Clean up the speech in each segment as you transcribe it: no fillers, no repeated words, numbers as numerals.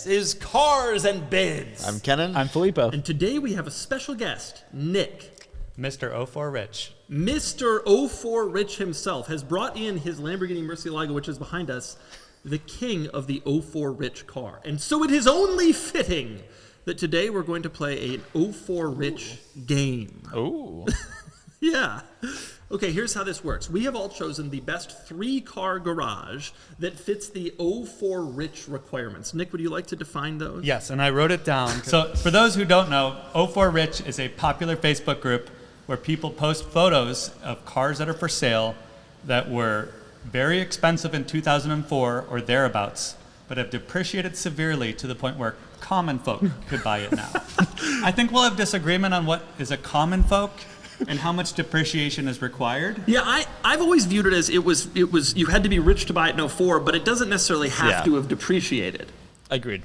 is Cars and Bids. I'm Kennan. I'm Filippo. And today we have a special guest, Nick. Mr. 04 Rich. Mr. 04 Rich himself has brought in his Lamborghini Murcielago, which is behind us, the king of the 04 Rich car. And so it is only fitting that today we're going to play an 04 Rich game. Ooh. Yeah. Okay, here's how this works. We have all chosen the best 3-car garage that fits the 04 Rich requirements. Nick, would you like to define those? Yes, and I wrote it down. So for those who don't know, 04 Rich is a popular Facebook group where people post photos of cars that are for sale that were very expensive in 2004 or thereabouts, but have depreciated severely to the point where common folk could buy it now. I think we'll have disagreement on what is a common folk and how much depreciation is required. Yeah, I've always viewed it as it was you had to be rich to buy it in 04, but it doesn't necessarily have to have depreciated. Agreed.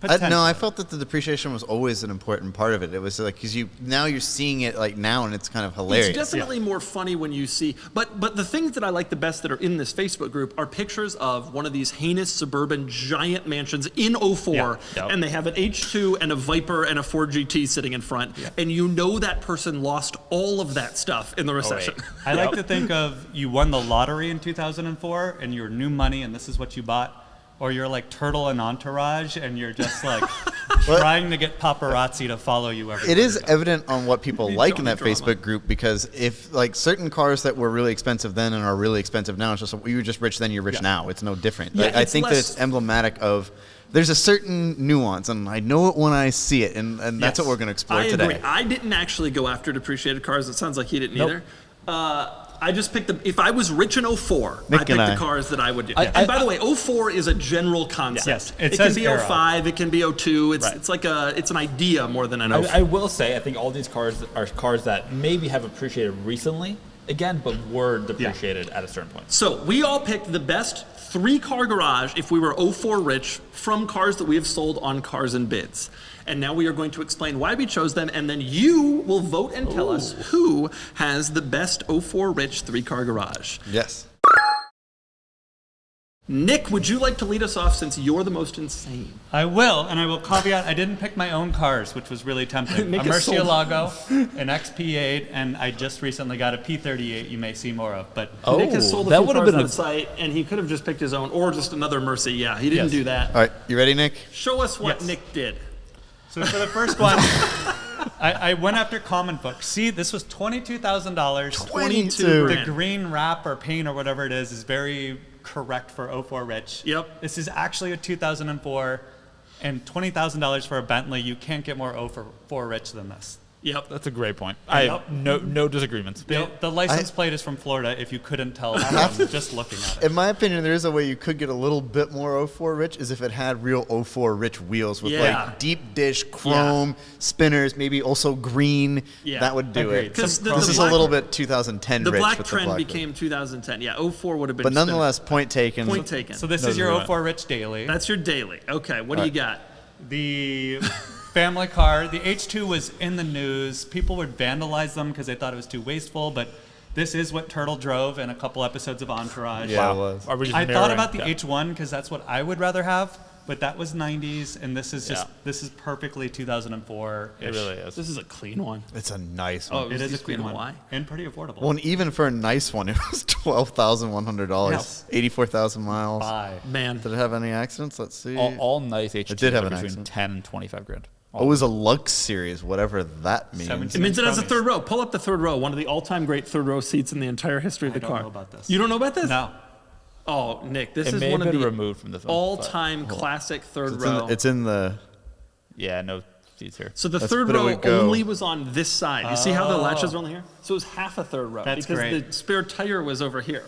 No, I felt that the depreciation was always an important part of it. It was like, because now you're seeing it like now, and it's kind of hilarious. It's definitely more funny when you see, but the things that I like the best that are in this Facebook group are pictures of one of these heinous suburban giant mansions in 04, and they have an H2 and a Viper and a Ford GT sitting in front, and you know that person lost all of that stuff in the recession. I like to think of you won the lottery in 2004 and your new money and this is what you bought. Or you're like Turtle and Entourage, and you're just like trying to get paparazzi to follow you everywhere. It is evident on what people like in that Facebook group, because if like certain cars that were really expensive then and are really expensive now, it's just you were just rich then, you're rich now. It's no different. Yeah, I think that it's emblematic of. There's a certain nuance, and I know it when I see it, and that's what we're going to explore today. Agree. I didn't actually go after depreciated cars. It sounds like he didn't either. I just picked if I was rich in 04, I picked the cars that I would do. And by the way, 04 is a saw concept. Yes, it can be 05, it can be 02. It's like it's an idea more than an 04. I will say, I think all these cars are cars that maybe have appreciated recently, again, but were depreciated at a certain point. So we all picked the best 3-car garage if we were 04 rich from cars that we have sold on Cars and Bids. And now we are going to explain why we chose them, and then you will vote and tell us who has the best 04 rich 3-car garage. Yes. Nick, would you like to lead us off since you're the most insane? I will, and I will caveat, I didn't pick my own cars, which was really tempting. A Murcielago, an XP8, and I just recently got a P38 you may see more of. But Nick has sold a few cars on the site, and he could have just picked his own, or just another Mercy. Yeah, he didn't do that. All right, you ready, Nick? Show us what Nick did. So for the first one, I went after common folk. See, this was $22,000. $22,000. The green wrap or paint or whatever it is very correct for 04 Rich. Yep. This is actually a 2004, and $20,000 for a Bentley. You can't get more 04 Rich than this. Yep. That's a great point. I have no disagreements. The license plate is from Florida, if you couldn't tell from just looking at it. In my opinion, there is a way you could get a little bit more 04 rich, is if it had real 04 rich wheels with like deep dish chrome spinners, maybe also green. Yeah. That would do it. Because this is a little bit 2010 the rich. Black with trend the black became 2010. Yeah, 04 would have been. But nonetheless, point taken. Point taken. So this is your 04 Rich daily. That's your daily. Okay, what do you got? The family car. The H2 was in the news. People would vandalize them because they thought it was too wasteful, but this is what Turtle drove in a couple episodes of Entourage. Yeah, it was. I thought about the H1 because that's what I would rather have, but that was 90s, and this is this is perfectly 2004. It really is. This is a clean one. It's a nice one. It is a clean one. And pretty affordable. Well, and even for a nice one, it was $12,100. Yes. 84,000 miles. Man. Did it have any accidents? Let's see. All nice H2s It did have an between accident. 10 and 25 grand. Oh, it was a Lux series, whatever that means. It means it has a third row. Pull up the third row. One of the all-time great third row seats in the entire history of the car. I don't know about this. You don't know about this? No. Oh, Nick, this is may one have of been the removed from this one, all-time classic third row. It's in the. Yeah, no seats here. So the third row only was on this side. You see how the latches are only here? So it was half a third row. That's because great. the spare tire was over here.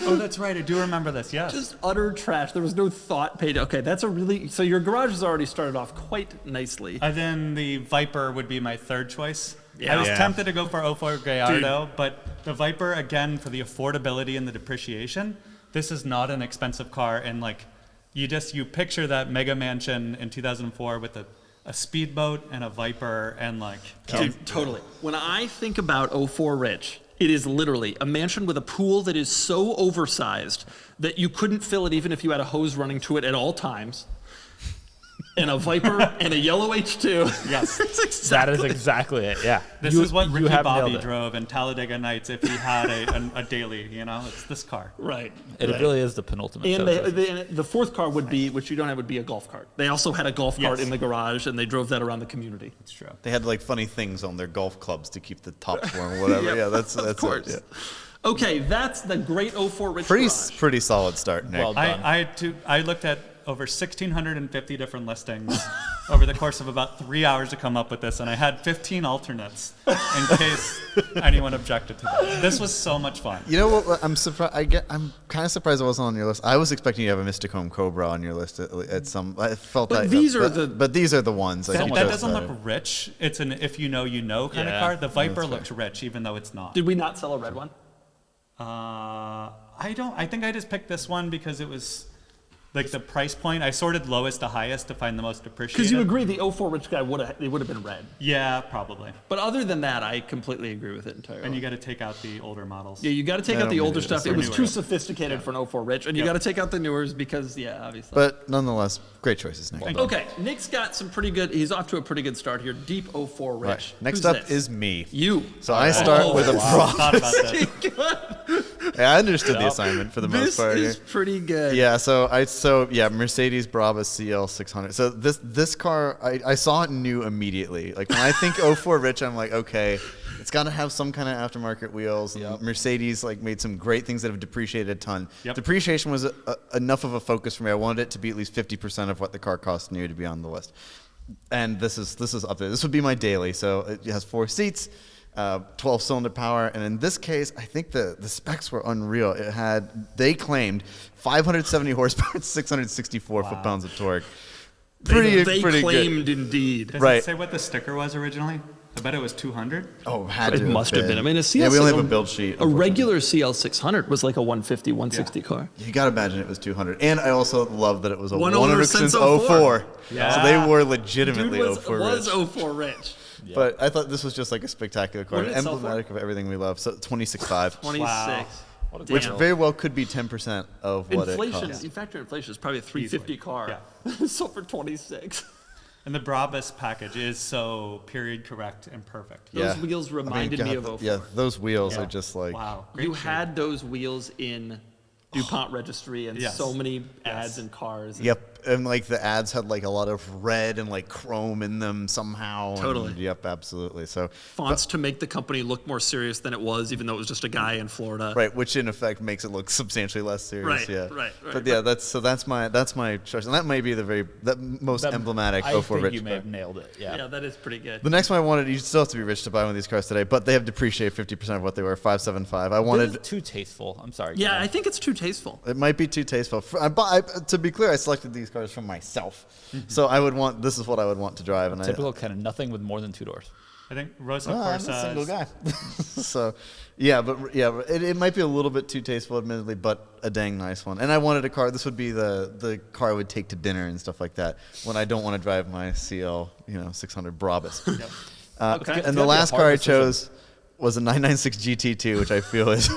Oh, that's right. I do remember this. Yes. Just utter trash. There was no thought paid. Okay, that's a really. So your garage has already started off quite nicely. And then the Viper would be my third choice. Yeah. I was tempted to go for 04 Gallardo, but the Viper, again, for the affordability and the depreciation, this is not an expensive car. And like, you picture that mega mansion in 2004 with a speedboat and a Viper and like. Dude, totally. When I think about 04 Rich, It is literally a mansion with a pool that is so oversized that you couldn't fill it even if you had a hose running to it at all times. And a Viper and a yellow H2. Yes, that is exactly it. Yeah, This is what Ricky have Bobby nailed it. drove in Talladega Nights if he had a daily. It's this car. Right. It really is the penultimate. And showcase. the fourth car would be, which you don't have, would be a golf cart. They also had a golf cart in the garage, and they drove that around the community. It's true. They had like funny things on their golf clubs to keep the tops warm or whatever. Yep, Yeah, that's of course. it, yeah. Okay, that's the great 04 Rich garage. Pretty solid start, Nick. Well done. I looked at over 1,650 different listings over the course of about 3 hours to come up with this, and I had 15 alternates in case anyone objected to that. This was so much fun. You know what? I'm surprised. I'm kind of surprised it wasn't on your list. I was expecting you to have a Mystic Home Cobra on your list at some. I felt But that. these are but these are the ones. That, you that chose doesn't better. look rich. It's an if you know, you know kind of car. The Viper looks rich, even though it's not. Did we not sell a red one? I don't. I think I just picked this one because it was like the price point. I sorted lowest to highest to find the most appreciated. Because you agree the 04 Rich guy would have been red. Yeah, probably. But other than that, I completely agree with it entirely. And you got to take out the older models. Yeah, you got to take I out the don't older need it. stuff. It's It was newer. too sophisticated for an 04 Rich, and you got to take out the newers because, obviously. But nonetheless, great choices, Nick. Thank you. Okay, Nick's got some pretty good. He's off to a pretty good start here. Deep 04 Rich. Right. Next Who's up this? is me. You. So I start with a Thought about this. Yeah, I understood the assignment for the most This part. is here. pretty good. Yeah, Mercedes Brabus CL 600. So this car, I saw it new immediately. Like when I think 04 Rich, I'm like, okay, it's got to have some kind of aftermarket wheels. Yep. Mercedes like made some great things that have depreciated a ton. Yep. Depreciation was enough of a focus for me. I wanted it to be at least 50% of what the car cost new to be on the list. And this is up there. This would be my daily. So it has 4 seats. 12-cylinder power, and in this case, I think the specs were unreal. They claimed 570 horsepower, 664 foot-pounds of torque. They Pretty claimed indeed. Does Right. it say what the sticker was originally? I bet it was 200. Oh, had It to must have been. I mean, a CL600, yeah, we only have a build sheet. A regular CL600 was like a 150, 160 car. You gotta imagine it was 200, and I also love that it was a One one owner owner since since 04. 04. Yeah. So they were Dude legitimately was 04 rich. 04 Rich. But I thought this was just like a spectacular car, What did it sell for? emblematic of everything we love. So 26.5, 26. Wow. which Damn. very well could be 10% of what Inflation, it cost. in fact, inflation is probably a 350 car. Yeah. Sold for 26. And the Brabus package is so period correct and perfect. Those wheels reminded me of 04. Yeah, those wheels Yeah. are just like. Wow. Great You shape. had those wheels in DuPont Registry and Yes. so many ads and cars. Yep, and like the ads had like a lot of red and like chrome in them somehow. Totally. And, yep, absolutely. So Fonts to make the company look more serious than it was, even though it was just a guy in Florida. right, which in effect makes it look substantially less serious. Right, Yeah. right. But yeah, that's my choice, and that may be the most emblematic I 04 think rich you may car. have nailed it. Yeah. Yeah, that is pretty good. The next one I wanted, you still have to be rich to buy one of these cars today, but they have depreciated 50% of what they were, 575. I This wanted. is too tasteful. I'm sorry. Yeah, Kennan. I think it's too tasteful. It might be too tasteful. To be clear, I selected these cars for myself, so I would want. This is what I would want to drive, and Typical Kennan, nothing with more than 2 doors. I think Rosa I'm Corsa a single is- guy. So, it might be a little bit too tasteful, admittedly, but a dang nice one. And I wanted a car. This would be the car I would take to dinner and stuff like that when I don't want to drive my CL 600 Brabus. Okay. And It's the gotta be a last hard car I decision. chose was a 996 GT2, which I feel is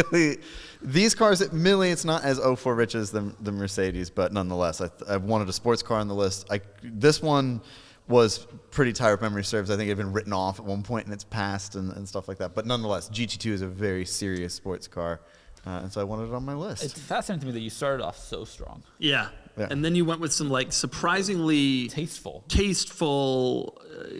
really. These cars, admittedly, it's not as 04 rich as the Mercedes, but nonetheless, I wanted a sports car on the list. This one was pretty tired, if memory serves. I think it had been written off at one point in its past and stuff like that. But nonetheless, GT2 is a very serious sports car, and so I wanted it on my list. It's fascinating to me that you started off so strong. Yeah. Yeah. And then you went with some like surprisingly Tasteful.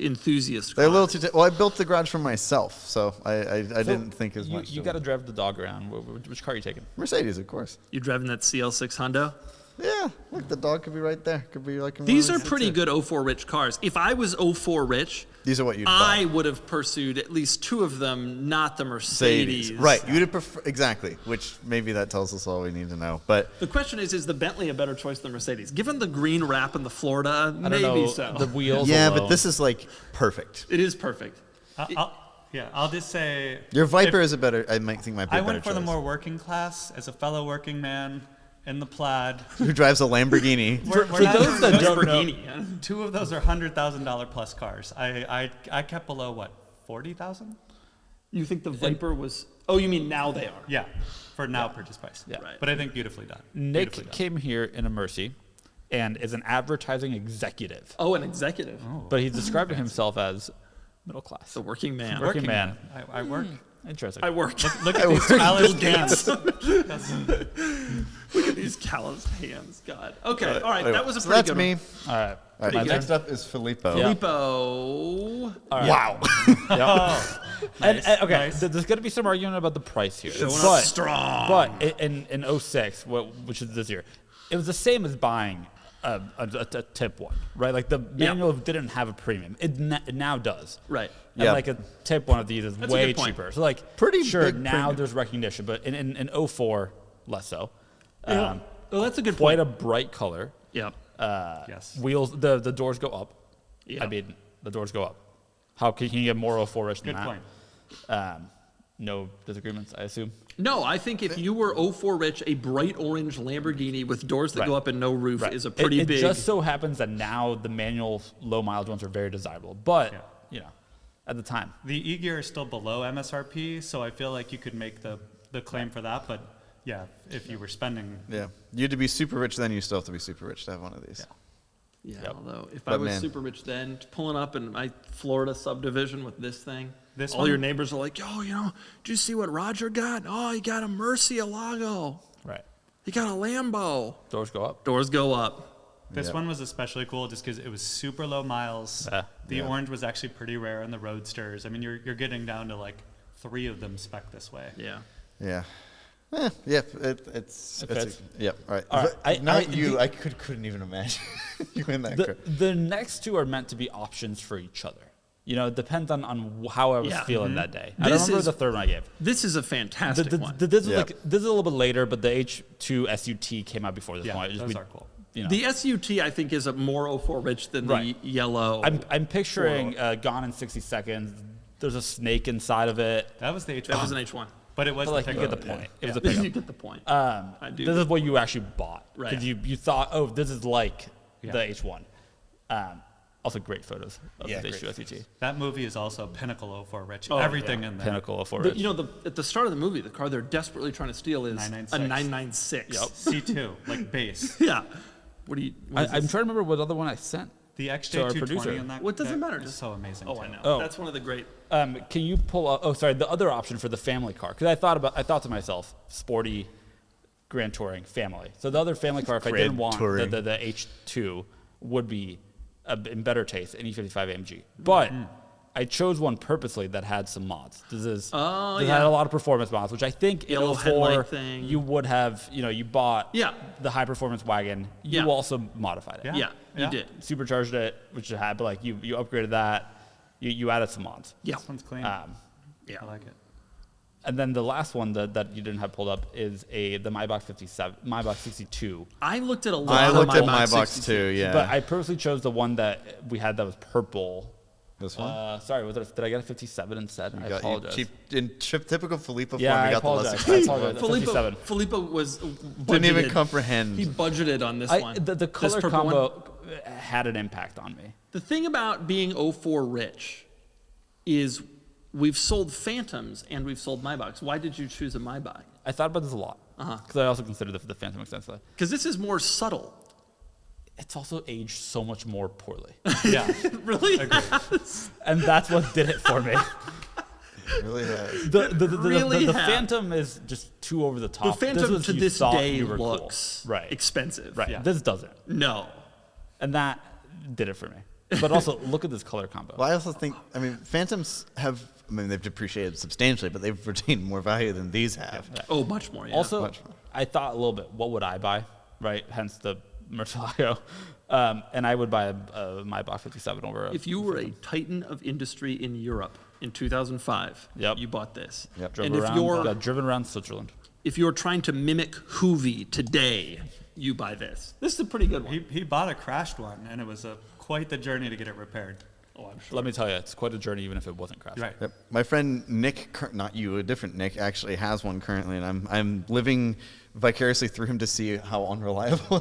enthusiast. They're a little cars. too. Well, I built the garage for myself, so I didn't think as much. You of got to it. drive the dog around. Which car are you taking? Mercedes, of course. You driving that CL6 Hundo? Yeah, look, the dog could be right there. Could be like. in one These of are these pretty seats. good 04 rich cars. If I was 04 rich, These are what you'd I buy. would have pursued at least 2 of them, not the Mercedes. Right, you'd have prefer exactly, which maybe that tells us all we need to know. But The question is the Bentley a better choice than Mercedes? Given the green wrap and the Florida, I don't maybe know. so. The wheels. yeah, alone. but this is like perfect. It is perfect. I'll just say. Your Viper if- is a better. I might think might be a I better went for the choice. more working class as a fellow working man in the plaid. Who drives a Lamborghini? We're for not- those that don't know, Lamborghini, yeah. 2 of those are $100,000 plus cars. I kept below what, 40,000? You think the Viper was? Oh, you mean now they are? Yeah, for now purchase price. Yeah. Right. But I think beautifully done. Nick Beautifully done. came here in a Mercy and is an advertising executive. Oh, an executive. But he's described himself as middle class. The working man. Working man. I work. Interesting. I work. Look at these calloused hands. Look at these calloused hands. God. Okay. All right. Anyway, That was a so pretty that's good me. one. All right. All right, My next turn? up is Filippo. Yeah. Filippo. Wow. Yep. And, okay, Nice. there's going to be some argument about the price here. Showing up but, strong. But in 06, which is this year, it was the same as buying a tip one, right? Like the manual didn't have a premium. It now does. Right. And Yeah. like a tip one of these is That's a way good point. cheaper. So like Pretty sure big now premium. there's recognition, but in 04 less so. Oh, that's a good Quite point. a bright color. Yep. Yes. Wheels, the doors go up. Yeah. I mean, the doors go up. How can you get more 04 rich than Good that? point. No disagreements, I assume. No, I think if you were 04 rich, a bright orange Lamborghini with doors that Right. go up and no roof Right. is a pretty it big. just so happens that now the manual low mileage ones are very desirable, but Yeah. you know, at the time, The E-Gear is still below MSRP, so I feel like you could make the claim for that. But yeah, if you were spending, Yeah. You had to be super rich then, you still have to be super rich to have one of these. Yeah, Yep. although if But I was man. super rich then, pulling up in my Florida subdivision with this thing, This all one? your neighbors are like, "Yo, did you see what Roger got? Oh, he got a Murcielago. right? He got a Lambo." Doors go up. Doors go up. this Yeah. one was especially cool just because it was super low miles. Yeah. The Yeah. orange was actually pretty rare in the Roadsters. I mean, you're getting down to like 3 of them spec this way. Yeah. Yeah. Yeah, it's fits. Yep. All right. All right, But not I- you. the- I couldn't even imagine you in that car. The next two are meant to be options for each other. You know, it depends on how I was Yeah. feeling that day. I don't This remember is- the third one I gave. This is a fantastic one. This is Yep. this is a little bit later, but the H2 SUT came out before this Yeah, one. those are cool. You know. The SUT, I think, is a more 04 rich than Right. the yellow. I'm picturing Gone in 60 Seconds. There's a snake inside of it. That was the H1. that was an H1. but it was But like the you get pickup. the point. It was Yeah. a pickup. You get the point. I do. This is what you actually bought Right. because you thought, oh, this is like Yeah. the H1. Also, great photos of Yeah, the great H2 SUT. That movie is also pinnacle for Rich. Oh, Everything yeah. in there. Pinnacle of The, Forest. at the start of the movie, the car they're desperately trying to steal is 996. a 996. Yep. C2, like base. Yeah. What is I'm this? trying to remember what other one I sent. The To our XJ220 producer. in that. Well, it doesn't that matter, is just- so amazing. Oh, too. I know. Oh. That's one of the great. Can you pull up? Oh, sorry. The other option for the family car, because I thought to myself, sporty, grand touring family. So the other family car, if I didn't Grand want touring. the H2, would be in better taste, an E55 AMG. But I chose one purposely that had some mods. This Oh, had yeah. a lot of performance mods, which I think in Yellow 04 headlight thing. you would have. You bought Yeah. the high performance wagon. You Yeah. also modified it. Yeah. Yeah, you Yeah. did. Supercharged it, which it had, but like you upgraded that. You added some mods. Yeah. This one's clean. Um, Yeah. I like it. And then the last one that you didn't have pulled up is the Maybach 62. I looked at a lot I of looked at my my box box 62. too. Yeah. But I purposely chose the one that we had that was purple. this one. Sorry, did I get a 57 instead? I Got you apologize. cheap in typical Filippo Yeah, form. I You got the apologize. lesser. I apologize. Filippo, 57. Filippo was Didn't even budgeted. comprehend. He budgeted on this one. The This color purple one. combo had an impact on me. The thing about being 04 rich is we've sold Phantoms and we've sold Maybachs. Why did you choose a Maybach? I thought about this a lot because I also considered the Phantom extensively. Because this is more subtle. It's also aged so much more poorly, Yeah. Really? and that's what did it for me. really has. The Really have. Phantom is just too over the The top. Phantom was to you this thought day you were cool. looks right. expensive. Right. Yeah. This doesn't. No. And that did it for me. But also, look at this color combo. Well, I also think. I mean, Phantoms have. I mean, they've depreciated substantially, but they've retained more value than these have. Oh, much more. Yeah. Also, Much more. I thought a little bit, what would I buy? Right? Hence the Murcielago. And I would buy a Maybach 57 over a... if you were a titan of industry in Europe in 2005, Yep. you bought this. Yep. Drove And if around, you're got driven around Switzerland. if you're trying to mimic Hoovy today, you buy this. This is a pretty good one. He bought a crashed one, and it was quite the journey to get it repaired. Oh, I'm sure. Let me tell you, it's quite a journey even if it wasn't crashed. Right. Yep. My friend Nick, not you, a different Nick, actually has one currently, and I'm living vicariously through him to see how unreliable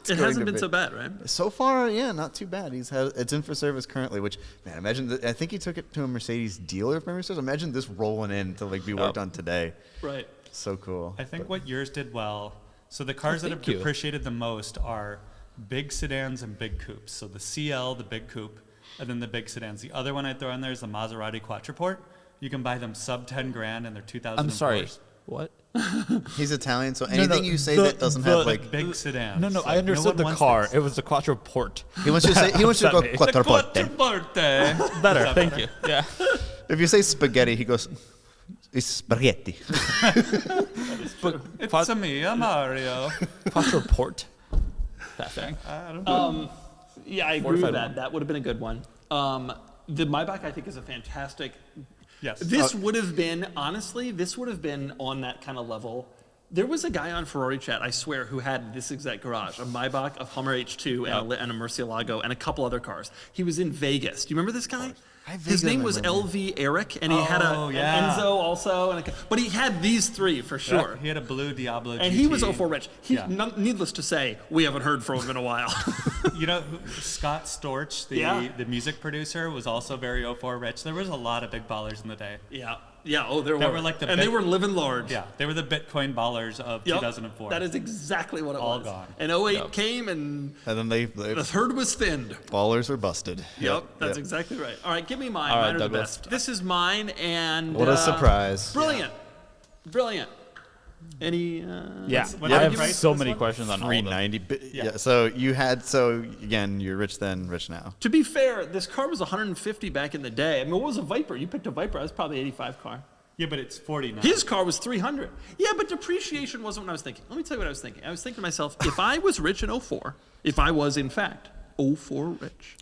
It hasn't been so bad, right? So far, yeah, not too bad. It's in for service currently, which, man, imagine, I think he took it to a Mercedes dealer, if memory serves. Imagine this rolling in to like be worked on today. Right. So cool. I think what yours did well, so the cars that have thank you. depreciated the most are big sedans and big coupes. So the CL, the big coupe, and then the big sedans. The other one I throw in there is the Maserati Quattraport. You can buy them sub 10 grand and they're 2004s. I'm sorry. What? He's Italian, so anything you say that doesn't have like Big sedans. No, Like, I understood one the wants car. this. It was the Quattraport. he wants you to say he wants you to go The The quattroporte. Quattroporte. Better, thank you. Yeah. If you say spaghetti, he goes it's spaghetti. It's a me, I'm Mario. Quattraport. That thing. I don't know. Yeah, I agree with 45 that. one. That would have been a good one. The Maybach, I think, is a fantastic. Yes. This would have been, honestly, this would have been on that kind of level. There was a guy on Ferrari Chat, I swear, who had this exact garage, a Maybach, a Hummer H2, and a Murcielago, and a couple other cars. He was in Vegas. Do you remember this guy? His name was LV Eric, and he had an Enzo also. But he had these three for sure. He had a blue Diablo GT. And he was 04 rich. Yeah. Needless to say, we haven't heard from him in a while. You know, Scott Storch, the music producer, was also very 04 rich. There was a lot of big ballers in the day. Yeah. Yeah. There That were. were like the and they big- were living large. Yeah, they were the Bitcoin ballers of Yep. 2004. That is exactly what it All was. gone. And 08 came, and And then they the herd was thinned. ballers are busted. Yep, that's exactly right. All right, give me mine. All right, Mine are the Douglas. best. This is mine, and What a surprise. Brilliant, brilliant. Any? Yeah. What's I the have price so of this many one? questions on all of them. 390. Yeah. So you had again, you're rich then, rich now. To be fair, this car was 150 back in the day. I mean, what was a Viper? You picked a Viper. That was probably 85 car. Yeah, but it's 40 now. His car was 300. Yeah, but depreciation wasn't what I was thinking. Let me tell you what I was thinking. I was thinking to myself, if I was rich in 04, if I was in fact 04 rich,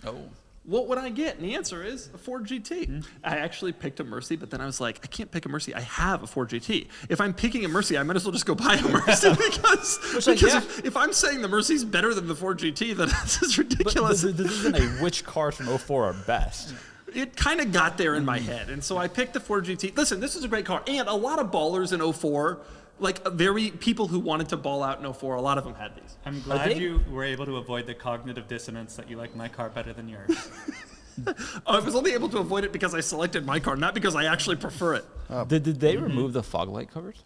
what would I get? And the answer is a Ford GT. I actually picked a Mercy, but then I was like, I can't pick a Mercy. I have a Ford GT. If I'm picking a Mercy, I might as well just go buy a Mercy because if I'm saying the Mercy's better than the Ford GT, then this is ridiculous. But this isn't a which cars from 04 are best. It kind of got there in my head, and so I picked the Ford GT. Listen, this is a great car, and a lot of ballers in 04, like people who wanted to ball out in 04, a lot of them had these. I'm glad you were able to avoid the cognitive dissonance that you like my car better than yours. I was only able to avoid it because I selected my car, not because I actually prefer it. Did they remove the fog light covers?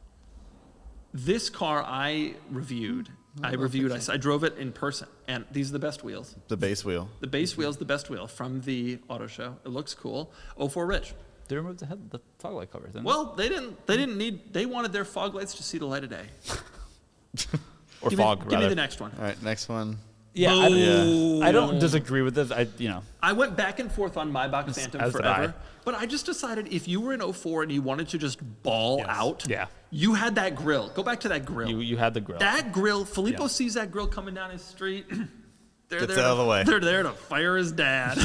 This car I reviewed. I drove it in person, and these are the best wheels. The base wheel. The base wheel's the best wheel from the auto show. It looks cool. 04 Rich. They removed the fog light covers. Didn't Well, they wanted their fog lights to see the light of day. they? Or fog, Give me rather. the next one. All right, next one. Yeah, I don't disagree with this. I went back and forth on Maybach Phantom as did forever, I. but I just decided if you were in 04 and you wanted to just ball out, Yeah. you had that grill. Go back to that grill. you had the grill. That grill, Filippo sees that grill coming down his street. They're Gets there out of the way. They're there to fire his dad.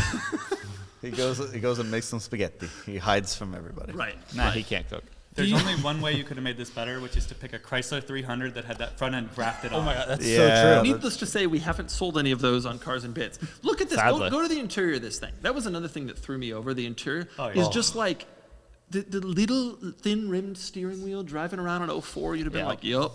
He goes and makes some spaghetti. He hides from everybody. Right. Nah, he can't cook. There's only one way you could have made this better, which is to pick a Chrysler 300 that had that front end grafted on. Oh my god, that's Yeah. so true. Needless to say, we haven't sold any of those on Cars and Bits. Look at this. Sadly. Go to the interior of this thing. That was another thing that threw me over. The interior Oh, yeah. is just like the little thin-rimmed steering wheel driving around on 04. You'd have been Yeah. like, yup,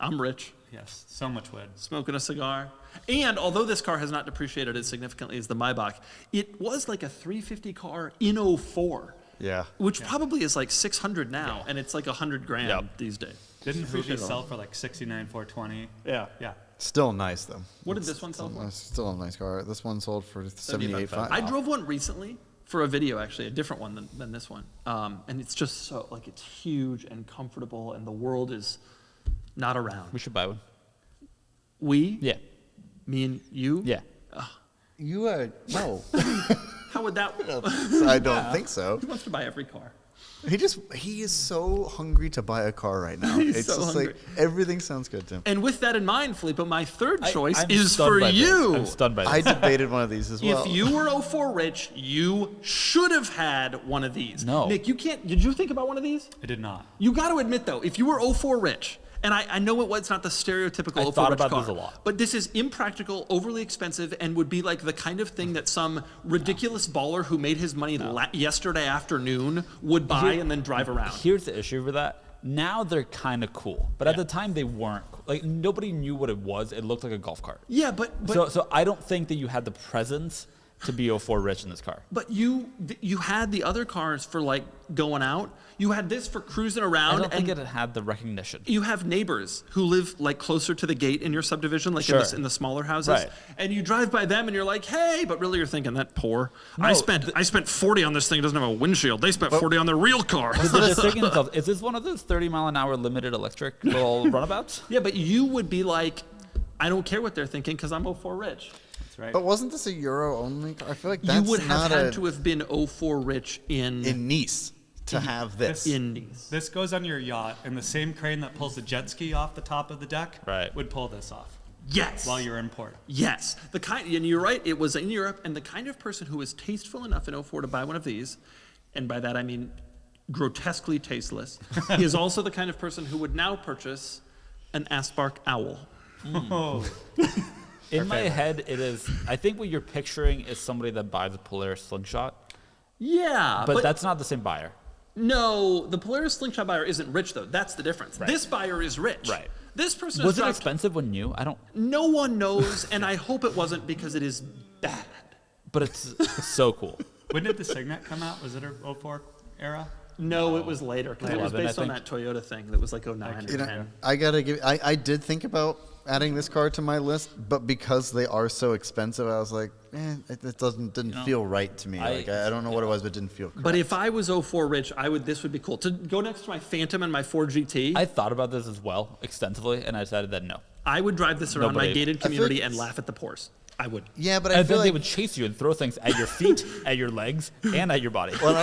I'm rich. Yes, so much wood. Smoking a cigar. And although this car has not depreciated as significantly as the Maybach, it was like a 350 car in 04. Yeah. Which probably is like 600 now, and it's like 100 grand Yep. these days. Didn't Hoovy sell for like 69,420? Yeah. Yeah. Still nice though. What did this one sell for? Still a nice car. This one sold for 78.5. I drove one recently for a video, actually, a different one than this one. And it's just so, like, it's huge and comfortable, and the world is not around. We should buy one. Me and you? Yeah. You are no. How would that I don't think so. He wants to buy every car. He is so hungry to buy a car right now. He's It's so just hungry. like everything sounds good to him. And with that in mind, Filippo, my third choice I'm is stunned for by this. you. I'm stunned by this. I debated one of these as well. If you were 04 rich, you should have had one of these. No. Nick, you can't. Did you think about one of these? I did not. You got to admit, though, if you were 04 rich, and I know it's not the stereotypical 04 thought rich about car, this a lot. but this is impractical, overly expensive, and would be like the kind of thing that some ridiculous baller who made his money yesterday afternoon would buy and then drive around. Here's the issue for that. Now they're kind of cool, but at the time they weren't. Like nobody knew what it was. It looked like a golf cart. Yeah, but So I don't think that you had the presence to be 04 rich in this car. But you had the other cars for like going out. You had this for cruising around. I don't think it had the recognition. You have neighbors who live like closer to the gate in your subdivision, like in the smaller houses. Right. And you drive by them and you're like, hey, but really you're thinking that poor. No, I spent 40 on this thing. It doesn't have a windshield. They spent 40 on their real car. They're thinking to themselves, is this one of those 30-mile-an-hour limited electric little runabouts? Yeah, but you would be like, I don't care what they're thinking because I'm 04 rich. That's right. But wasn't this a Euro only car? I feel like that's You would have not had to have been 04 rich in Nice to have this. Indies. This goes on your yacht, and the same crane that pulls the jet ski off the top of the deck Right. would pull this off Yes. while you're in port. Yes. And you're right, it was in Europe, and the kind of person who was tasteful enough in 04 to buy one of these, and by that I mean grotesquely tasteless, is also the kind of person who would now purchase an Aspark Owl. Oh, In my head, it is. I think what you're picturing is somebody that buys a Polaris Slingshot, Yeah, but that's not the same buyer. no, the Polaris Slingshot buyer isn't rich though. That's the difference. Right. This buyer is rich. Right. This person Was has it dropped, expensive when new? I don't. no one knows, and I hope it wasn't because it is bad. But it's so cool. when did the Signet come out? Was it a 04 era? No, it was later because it was 11, I based on think. that Toyota thing that was like 09 or You know, 10. I gotta give. I did think about adding this car to my list, but because they are so expensive, I was like, it didn't feel right to me. I don't know what it was, but it didn't feel correct. But if I was 04 rich, this would be cool. To go next to my Phantom and my Ford GT, I thought about this as well extensively, and I decided that no. I would drive this around my Nobody- gated I feel community like and laugh at the pores. I would. yeah, but I And feel then they like would chase you and throw things at your feet, at your legs, and at your body. well,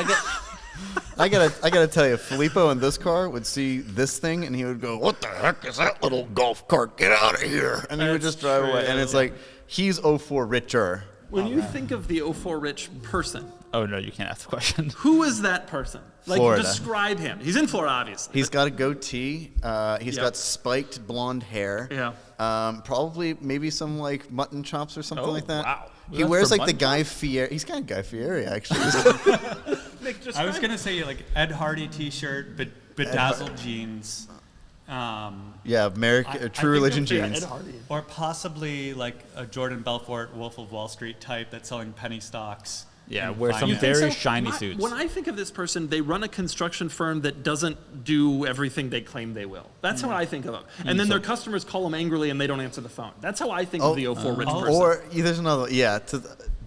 I gotta tell you, Filippo in this car would see this thing and he would go, "What the heck is that little golf cart? Get out of here!" And he would just drive away. And it's like he's 04 richer. When you think of the 04 rich person, Oh no, you can't ask the question. who is that person? Like, Florida. describe him. He's in Florida, obviously. He's got a goatee. He's Yep. got spiked blonde hair. Yeah. Probably maybe some like mutton chops or something Oh, like that. wow. He That's wears for like the mutton Guy Fieri. He's kind of Guy Fieri actually. Nick, just I was gonna say like Ed Hardy T-shirt, but bedazzled jeans. Yeah, I True think Religion of the- jeans. Or possibly like a Jordan Belfort, Wolf of Wall Street type that's selling penny stocks. Yeah, and wear some finance. very shiny suits. When I think of this person, they run a construction firm that doesn't do everything they claim they will. That's how I think of them. And then their customers call them angrily and they don't answer the phone. That's how I think of the 04 rich person. Or there's another. Yeah,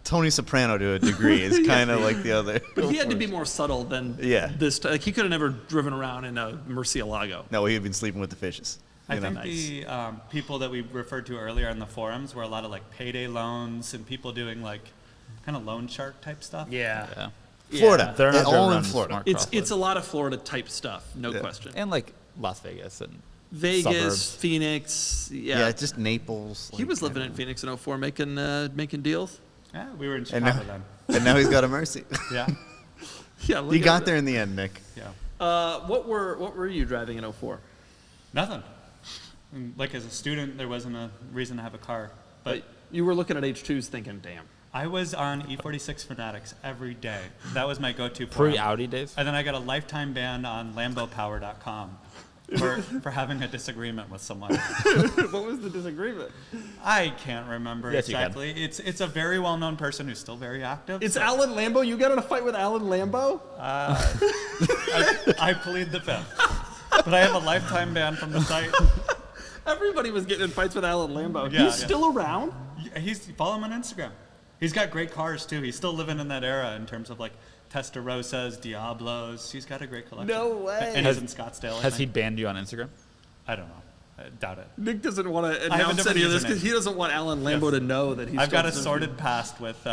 Tony Soprano to a degree is kind of like the other. But he had to be more subtle than Yeah. this. Like he could have never driven around in a Murcielago. No, he had been sleeping with the fishes. I You know? think the people that we referred to earlier on the forums were a lot of like payday loans and people doing like kind of loan shark type stuff. Yeah. Florida. They're not all driving in around Florida. smart It's crosswalks. a lot of Florida type stuff, no question. And like Las Vegas and Vegas, suburbs. Phoenix, Yeah, just Naples. He was living in Phoenix in 04 making deals. Yeah, we were in And Chicago now, then. and now he's got a Mercy. Yeah, Yeah, look He at got that. there in the end, Nick. yeah. What were you driving in 04? Nothing. And, like as a student, there wasn't a reason to have a car. But You were looking at H2s thinking, damn. I was on E46 Fanatics every day. That was my go-to forum. pre-Audi days. And then I got a lifetime ban on LamboPower.com for having a disagreement with someone. What was the disagreement? I can't remember Yes, you can. exactly. It's a very well-known person who's still very active. It's so Alan Lambo? You got in a fight with Alan Lambo? I plead the fifth. But I have a lifetime ban from the site. Everybody was getting in fights with Alan Lambo. Yeah, He's yeah. still around? Follow him on Instagram. He's got great cars too. He's still living in that era in terms of like Testarosas, Diablos. He's got a great collection. No way. And he's in Scottsdale. I Has he think. banned you on Instagram? I don't know. I doubt it. Nick doesn't want to I have a announce different any of this username. because he doesn't want Alan Lambo to know that he's I've got a still sordid past with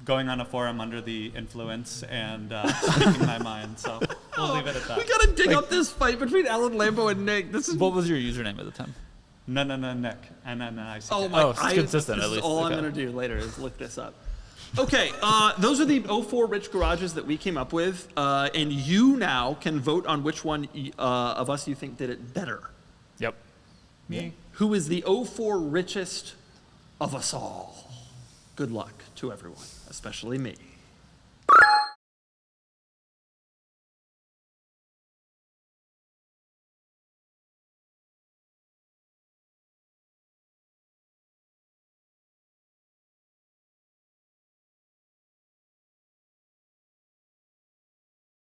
going on a forum under the influence and speaking my mind. So we'll leave it at that. We got to dig up this fight between Alan Lambo and Nick. This is What was your username at the time? No, Nick. And then I see. Oh my! Oh, it's consistent, This at is least. all I'm Okay. gonna do later is look this up. Okay, those are the 04 rich garages that we came up with, and you now can vote on which one of us you think did it better. Yep. Me. Who is the 04 richest of us all? Good luck to everyone, especially me.